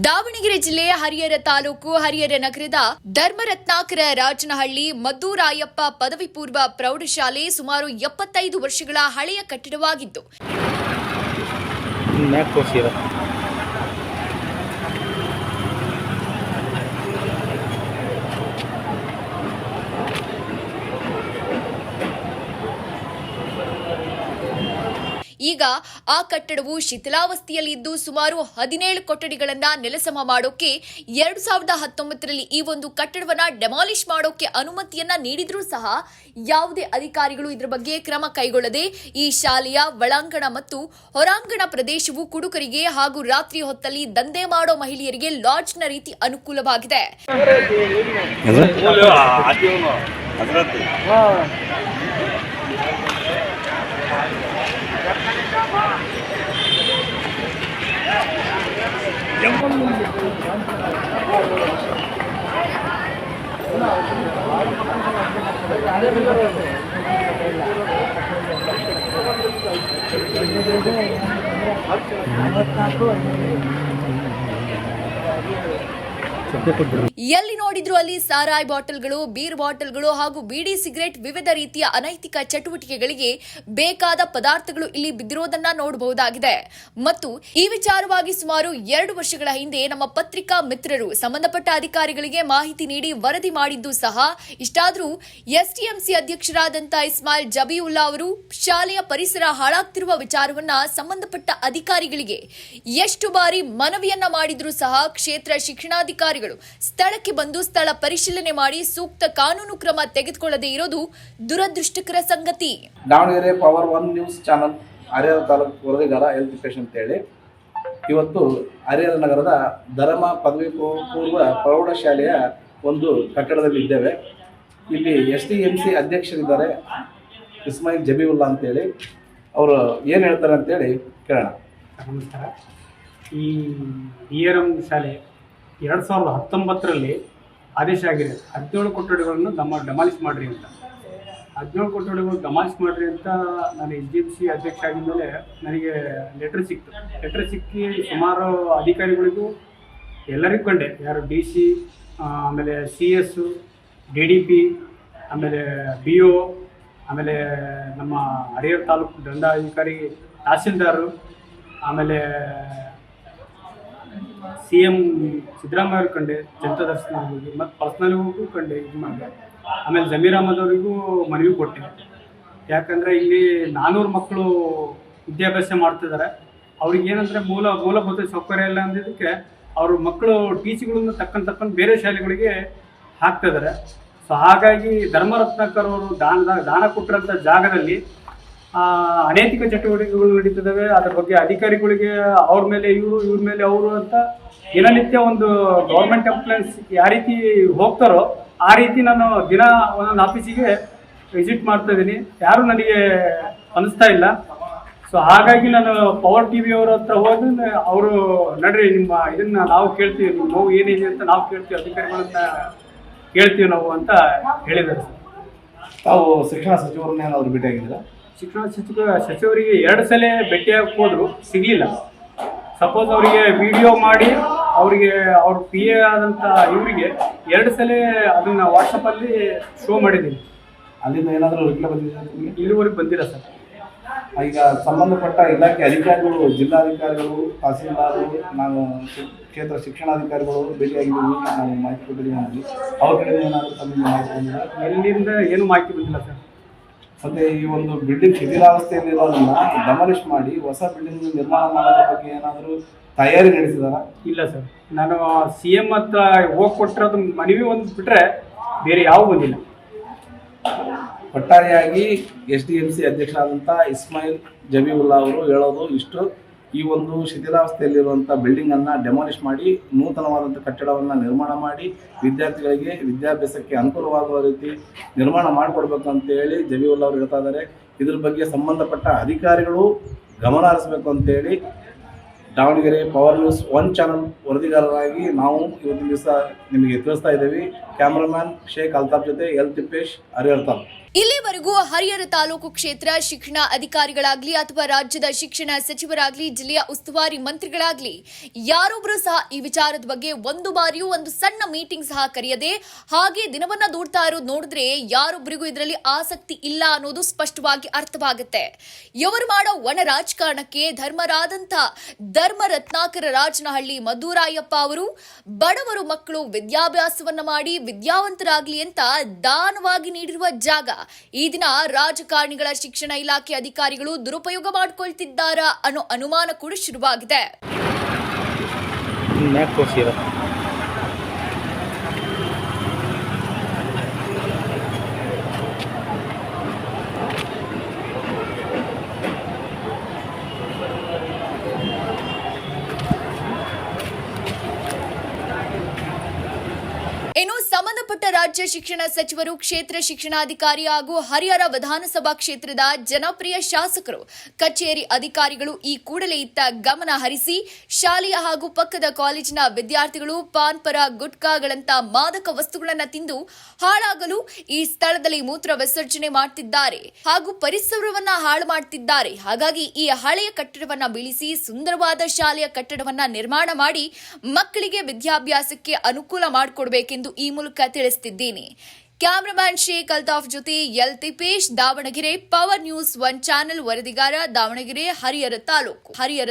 ದಾವಣಗೆರೆ ಜಿಲ್ಲೆ ಹರಿಹರ ತಾಲೂಕು ಹರಿಹರ ನಗರದ ಧರ್ಮರತ್ನಾಕರ ರಾಜನಹಳ್ಳಿ ಮದ್ದೂರಾಯಪ್ಪ ಪದವಿ ಪೂರ್ವ ಪ್ರೌಢಶಾಲೆ ಸುಮಾರು 75 ವರ್ಷಗಳ ಹಳೆಯ ಕಟ್ಟಡವಾಗಿದ್ದು ಈಗ ಆ ಕಟ್ಟಡವು ಶಿಥಿಲಾವಸ್ಥೆಯಲ್ಲಿದ್ದು ಸುಮಾರು 17 ಕೊಠಡಿಗಳನ್ನ ನೆಲಸಮ ಮಾಡೋಕೆ 2019ರಲ್ಲಿ ಈ ಒಂದು ಕಟ್ಟಡವನ್ನ ಡೆಮಾಲಿಷ್ ಮಾಡೋಕೆ ಅನುಮತಿಯನ್ನ ನೀಡಿದ್ರೂ ಸಹ ಯಾವುದೇ ಅಧಿಕಾರಿಗಳು ಇದರ ಬಗ್ಗೆ ಕ್ರಮ ಕೈಗೊಳ್ಳದೆ ಈ ಶಾಲೆಯ ಒಳಾಂಗಣ ಮತ್ತು ಹೊರಾಂಗಣ ಪ್ರದೇಶವು ಕುಡುಕರಿಗೆ ಹಾಗೂ ರಾತ್ರಿ ಹೊತ್ತಲ್ಲಿ ದಂಧೆ ಮಾಡೋ ಮಹಿಳೆಯರಿಗೆ ಲಾಡ್ಜ್ನ ರೀತಿ ಅನುಕೂಲವಾಗಿದೆ. ಎಲ್ಲಿ ನೋಡಿದ್ರು ಅಲ್ಲಿ ಸಾರಾಯಿ ಬಾಟಲ್ಗಳು, ಬೀರ್ ಬಾಟಲ್ಗಳು ಹಾಗೂ ಬೀಡಿ ಸಿಗರೆಟ್ ವಿವಿಧ ರೀತಿಯ ಅನೈತಿಕ ಚಟುವಟಿಕೆಗಳಿಗೆ ಬೇಕಾದ ಪದಾರ್ಥಗಳು ಇಲ್ಲಿ ಬಿದ್ದಿರೋದನ್ನ ನೋಡಬಹುದಾಗಿದೆ. ಮತ್ತು ಈ ವಿಚಾರವಾಗಿ ಸುಮಾರು 2 ವರ್ಷಗಳ ಹಿಂದೆ ನಮ್ಮ ಪತ್ರಿಕಾ ಮಿತ್ರರು ಸಂಬಂಧಪಟ್ಟ ಅಧಿಕಾರಿಗಳಿಗೆ ಮಾಹಿತಿ ನೀಡಿ ವರದಿ ಮಾಡಿದ್ದು ಸಹ ಇಷ್ಟಾದರೂ ಎಸ್ಟಿಎಂಸಿ ಅಧ್ಯಕ್ಷರಾದಂಥ ಇಸ್ಮಾಯಿಲ್ ಜಬೀವುಲ್ಲಾ ಅವರು ಶಾಲೆಯ ಪರಿಸರ ಹಾಳಾಗ್ತಿರುವ ವಿಚಾರವನ್ನ ಸಂಬಂಧಪಟ್ಟ ಅಧಿಕಾರಿಗಳಿಗೆ ಎಷ್ಟು ಬಾರಿ ಮನವಿಯನ್ನ ಮಾಡಿದ್ರೂ ಸಹ ಕ್ಷೇತ್ರ ಶಿಕ್ಷಣಾಧಿಕಾರಿಗಳು ಸ್ಥಳಕ್ಕೆ ಬಂದು ಸ್ಥಳ ಪರಿಶೀಲನೆ ಮಾಡಿ ಸೂಕ್ತ ಕಾನೂನು ಕ್ರಮ ತೆಗೆದುಕೊಳ್ಳದೇ ಇರೋದು ದುರದೃಷ್ಟಕರ ಸಂಗತಿ. Davangere power 1 news channel Harihara taluk ವರದಿಗಾರ ಎಲ್ ತಿಪ್ಪೇಶ್ ಅಂತೇಳಿ ಇವತ್ತು ಹರಿಹರ ನಗರದ ಧರ್ಮ ಪದವಿ ಪೂರ್ವ ಪ್ರೌಢಶಾಲೆಯ ಒಂದು ಕಟ್ಟಡದಲ್ಲಿ ಇದ್ದೇವೆ. ಇಲ್ಲಿ STMC ಅಧ್ಯಕ್ಷರಿದ್ದಾರೆ ಇಸ್ಮಾಯಿಲ್ ಜಬೀವುಲ್ಲಾ ಅಂತೇಳಿ. ಅವರು ಏನು ಹೇಳ್ತಾರೆ ಅಂತೇಳಿ ಕೇಳೋಣ. ನಮಸ್ಕಾರ. ಈ ERM ಶಾಲೆ 2019ರಲ್ಲಿ ಆದೇಶ ಆಗಿದೆ 17 ಕೊಠಡಿಗಳನ್ನು ಡೆಮಾಲಿಷ್ ಮಾಡಿರಿ ಅಂತ. 17 ಕೊಠಡಿಗಳು ಡೆಮಾಲಿಷ್ ಮಾಡಿರಿ ಅಂತ ನಾನು SDMC ಅಧ್ಯಕ್ಷ ಆಗಿದ್ಮೇಲೆ ನನಗೆ ಲೆಟ್ರ್ ಸಿಕ್ಕಿ ಸುಮಾರು ಅಧಿಕಾರಿಗಳಿಗೂ ಎಲ್ಲರಿಗೂ ಕಂಡೆ, ಯಾರು DC, ಆಮೇಲೆ CS, DDP, ಆಮೇಲೆ BO, ಆಮೇಲೆ ನಮ್ಮ ಹರಿಹರ ತಾಲೂಕು ದಂಡಾಧಿಕಾರಿ, ತಹಸೀಲ್ದಾರರು, ಆಮೇಲೆ CM ಸಿದ್ದರಾಮಯ್ಯ ಅವ್ರಿಗೆ ಕಂಡೆ, ಜನತಾ ದರ್ಶನ ಹೋಗಿ ಮತ್ತು ಪರ್ಸ್ನಲ್ಗೂ ಕಂಡೆ ಇದು ಮಾಡಿದೆ. ಆಮೇಲೆ ಜಮೀರ್ ಅಹಮದ್ ಅವರಿಗೂ ಮನವಿ ಕೊಟ್ಟೆ. ಯಾಕಂದರೆ ಇಲ್ಲಿ 400 ಮಕ್ಕಳು ವಿದ್ಯಾಭ್ಯಾಸ ಮಾಡ್ತಿದ್ದಾರೆ. ಅವ್ರಿಗೆ ಏನಂದರೆ ಮೂಲಭೂತ ಸೌಕರ್ಯ ಇಲ್ಲ ಅಂದಿದ್ದಕ್ಕೆ ಅವರು ಮಕ್ಕಳು ಟೀಚಿಗಳನ್ನು ತಕ್ಕಂತ ಬೇರೆ ಶಾಲೆಗಳಿಗೆ ಹಾಕ್ತಿದ್ದಾರೆ. ಸೊ ಹಾಗಾಗಿ ಧರ್ಮರತ್ನಾಕರ್ ಅವರು ದಾನ ಕೊಟ್ಟಿರೋಂಥ ಜಾಗದಲ್ಲಿ ಅನೈತಿಕ ಚಟುವಟಿಕೆಗಳು ನಡೀತಿದ್ದಾವೆ. ಅದರ ಬಗ್ಗೆ ಅಧಿಕಾರಿಗಳಿಗೆ ಅವ್ರ ಮೇಲೆ ಇವ್ರ ಮೇಲೆ ಅವರು ಅಂತ ದಿನನಿತ್ಯ ಒಂದು ಗೌರ್ಮೆಂಟ್ ಎಂಪ್ಲಾಯೀಸ್ ಯಾವ ರೀತಿ ಹೋಗ್ತಾರೋ ಆ ರೀತಿ ನಾನು ದಿನ ಒಂದೊಂದು ಆಫೀಸಿಗೆ ವಿಸಿಟ್ ಮಾಡ್ತಾ ಇದ್ದೀನಿ. ಯಾರೂ ನನಗೆ ಅನಿಸ್ತಾ ಇಲ್ಲ. ಸೊ ಹಾಗಾಗಿ ನಾನು ಪವರ್ TV ಅವ್ರ ಹತ್ರ ಹೋದ್ರೆ ಅವರು ನಡ್ರಿ ನಿಮ್ಮ ಇದನ್ನು ನಾವು ಕೇಳ್ತೀವಿ, ನಿಮ್ಮ ನೋವು ಏನಿದೆ ಅಂತ ನಾವು ಕೇಳ್ತೀವಿ, ಅಧಿಕಾರಿಗಳನ್ನ ಕೇಳ್ತೀವಿ ನಾವು ಅಂತ ಹೇಳಿದ್ದಾರೆ. ತಾವು ಶಿಕ್ಷಣ ಸಚಿವರನ್ನ ಏನಾದರೂ ಭೇಟಿಯಾಗಿದ್ದೀರಾ? ಶಿಕ್ಷಣ ಸಚಿವರಿಗೆ 2 ಸಲ ಭೇಟಿಯಾಗಿ ಹೋದ್ರು, ಸಿಗಲಿಲ್ಲ. ಸಪೋಸ್ ಅವರಿಗೆ ವಿಡಿಯೋ ಮಾಡಿ ಅವರಿಗೆ ಅವ್ರ PA ಆದಂಥ ಇವರಿಗೆ 2 ಸಲ ಅದನ್ನು ವಾಟ್ಸಪ್ಪಲ್ಲಿ ಶೋ ಮಾಡಿದ್ದೀನಿ. ಅಲ್ಲಿಂದ ಏನಾದರೂ ರಿಪ್ಲೈ ಬಂದಿದೆ? ಇಲ್ಲಿವರೆಗೆ ಬಂದಿಲ್ಲ ಸರ್. ಈಗ ಸಂಬಂಧಪಟ್ಟ ಇಲಾಖೆ ಅಧಿಕಾರಿಗಳು, ಜಿಲ್ಲಾಧಿಕಾರಿಗಳು, ತಹಸೀಲ್ದಾರರು, ನಾನು ಕ್ಷೇತ್ರ ಶಿಕ್ಷಣಾಧಿಕಾರಿಗಳು ಭೇಟಿಯಾಗಿದ್ದೀವಿ, ನಾನು ಮಾಹಿತಿ ಕೊಟ್ಟಿದ್ದೀನಿ. ಅವ್ರ ಕಡೆಯಿಂದ ಏನಾದರೂ ತಮಗೆ ಮಾಹಿತಿ ಬಂದಿದೆ? ಎಲ್ಲಿಂದ ಏನು ಮಾಹಿತಿ ಬಂದಿಲ್ಲ ಸರ್. ಮತ್ತು ಈ ಒಂದು ಬಿಲ್ಡಿಂಗ್ ಶಿಥಿಲಾವಸ್ಥೆಯಲ್ಲಿರೋದನ್ನ ಡೆಮಾಲಿಷ್ ಮಾಡಿ ಹೊಸ ಬಿಲ್ಡಿಂಗ್ ನಿರ್ಮಾಣ ಮಾಡೋದ್ರ ಬಗ್ಗೆ ಏನಾದರೂ ತಯಾರಿ ನಡೆಸಿದಾರಾ? ಇಲ್ಲ ಸರ್. ನಾನು CM ಹತ್ರ ಹೋಗಿ ಕೊಟ್ಟಿರೋದು ಮನವಿ ಒಂದು ಬಿಟ್ಟರೆ ಬೇರೆ ಯಾವ ಬಂದಿಲ್ಲ. ಒಟ್ಟಾರೆಯಾಗಿ SDMC ಅಧ್ಯಕ್ಷರಾದಂಥ ಇಸ್ಮಾಯಿಲ್ ಜಬೀವುಲ್ಲಾ ಅವರು ಹೇಳೋದು ಇಷ್ಟು: ಈ ಒಂದು ಶಿಥಿಲಾವಸ್ಥೆಯಲ್ಲಿರುವಂಥ ಬಿಲ್ಡಿಂಗನ್ನು ಡೆಮಾಲಿಷ್ ಮಾಡಿ ನೂತನವಾದಂಥ ಕಟ್ಟಡವನ್ನು ನಿರ್ಮಾಣ ಮಾಡಿ ವಿದ್ಯಾರ್ಥಿಗಳಿಗೆ ವಿದ್ಯಾಭ್ಯಾಸಕ್ಕೆ ಅನುಕೂಲವಾಗುವ ರೀತಿ ನಿರ್ಮಾಣ ಮಾಡಿಕೊಡ್ಬೇಕು ಅಂತೇಳಿ ಜಬೀವುಲ್ಲಾ ಅವರು ಹೇಳ್ತಾ ಇದ್ದಾರೆ. ಇದ್ರ ಬಗ್ಗೆ ಸಂಬಂಧಪಟ್ಟ ಅಧಿಕಾರಿಗಳು ಗಮನ ಹರಿಸಬೇಕು ಅಂತೇಳಿ ದಾವಣಗೆರೆ ಪವರ್ ನ್ಯೂಸ್ 1 ಚಾನಲ್ ವರದಿಗಾರರಾಗಿ ನಾವು ಇವತ್ತಿನ ದಿವಸ ನಿಮಗೆ ತಿಳಿಸ್ತಾ ಇದ್ದೀವಿ. ಕ್ಯಾಮ್ರಾಮ್ಯಾನ್ ಶೇಖ್ ಅಲ್ತಾಫ್ ಜೊತೆ ಎಲ್ ತಿಪ್ಪೇಶ್, ಹರಿಹರ ತಾಲೂಕು. ಇಲ್ಲಿವರೆಗೂ ಹರಿಹರ ತಾಲೂಕು ಕ್ಷೇತ್ರ ಶಿಕ್ಷಣ ಅಧಿಕಾರಿಗಳಾಗ್ಲಿ ಅಥವಾ ರಾಜ್ಯದ ಶಿಕ್ಷಣ ಸಚಿವರಾಗ್ಲಿ ಜಿಲ್ಲೆಯ ಉಸ್ತುವಾರಿ ಮಂತ್ರಿಗಳಾಗ್ಲಿ ಯಾರೊಬ್ಬರು ಸಹ ಈ ವಿಚಾರದ ಬಗ್ಗೆ ಒಂದು ಬಾರಿಯೂ ಒಂದು ಸಣ್ಣ ಮೀಟಿಂಗ್ ಸಹ ಕರೆಯದೆ ಹಾಗೆ ದಿನವನ್ನ ದೂಡ್ತಾ ಇರೋದು ನೋಡಿದ್ರೆ ಯಾರೊಬ್ಬರಿಗೂ ಇದರಲ್ಲಿ ಆಸಕ್ತಿ ಇಲ್ಲ ಅನ್ನೋದು ಸ್ಪಷ್ಟವಾಗಿ ಅರ್ಥವಾಗುತ್ತೆ. ಇವರು ಮಾಡೋ ಒಣ ರಾಜಕಾರಣಕ್ಕೆ ಧರ್ಮರಾದಂಥ ಧರ್ಮ ರತ್ನಾಕರ ರಾಜನಹಳ್ಳಿ ಮಧುರಾಯಪ್ಪ ಅವರು ಬಡವರು ಮಕ್ಕಳು ವಿದ್ಯಾಭ್ಯಾಸವನ್ನ ಮಾಡಿ ವಿದ್ಯಾವಂತರಾಗ್ಲಿ ಅಂತ ದಾನವಾಗಿ ನೀಡಿರುವ ಜಾಗ ಈ ದಿನ ರಾಜಕಾರಣಿಗಳ ಶಿಕ್ಷಣ ಇಲಾಖೆ ಅಧಿಕಾರಿಗಳು ದುರುಪಯೋಗ ಮಾಡಿಕೊಳ್ತಿದ್ದಾರಾ ಅನ್ನೋ ಅನುಮಾನ ಕೂಡ ಶುರುವಾಗಿದೆ. ಇನ್ನು ಸಂಬಂಧಪಟ್ಟ ರಾಜ್ಯ ಶಿಕ್ಷಣ ಸಚಿವರು, ಕ್ಷೇತ್ರ ಶಿಕ್ಷಣಾಧಿಕಾರಿ ಹಾಗೂ ಹರಿಹರ ವಿಧಾನಸಭಾ ಕ್ಷೇತ್ರದ ಜನಪ್ರಿಯ ಶಾಸಕರು, ಕಚೇರಿ ಅಧಿಕಾರಿಗಳು ಈ ಕೂಡಲೇ ಇತ್ತ ಗಮನ ಹರಿಸಿ ಶಾಲೆಯ ಹಾಗೂ ಪಕ್ಕದ ಕಾಲೇಜಿನ ವಿದ್ಯಾರ್ಥಿಗಳು ಪಾನ್ಪರ ಗುಟ್ಕಾಗಳಂತ ಮಾದಕ ವಸ್ತುಗಳನ್ನು ತಿಂದು ಹಾಳಾಗಲು ಈ ಸ್ಥಳದಲ್ಲಿ ಮೂತ್ರ ವಿಸರ್ಜನೆ ಮಾಡುತ್ತಿದ್ದಾರೆ ಹಾಗೂ ಪರಿಸರವನ್ನ ಹಾಳು ಮಾಡುತ್ತಿದ್ದಾರೆ. ಹಾಗಾಗಿ ಈ ಹಳೆಯ ಕಟ್ಟಡವನ್ನ ಬೀಳಿಸಿ ಸುಂದರವಾದ ಶಾಲೆಯ ಕಟ್ಟಡವನ್ನ ನಿರ್ಮಾಣ ಮಾಡಿ ಮಕ್ಕಳಿಗೆ ವಿದ್ಯಾಭ್ಯಾಸಕ್ಕೆ ಅನುಕೂಲ ಮಾಡಿಕೊಡಬೇಕೆಂದು ಈ ಮೂಲಕ ತಿಳಿಸುತ್ತಿದ್ದೇನೆ. ಕ್ಯಾಮರಾಮನ್ ಶೇಖ್ ಅಲ್ತಾಫ್ ಜೊತೆ L Tippesh, Davangere, power news 1 channel ವರದಿಗಾರ, ದಾವಣಗೆರೆ, ಹರಿಹರ ತಾಲೂಕು. ಹರಿಹರ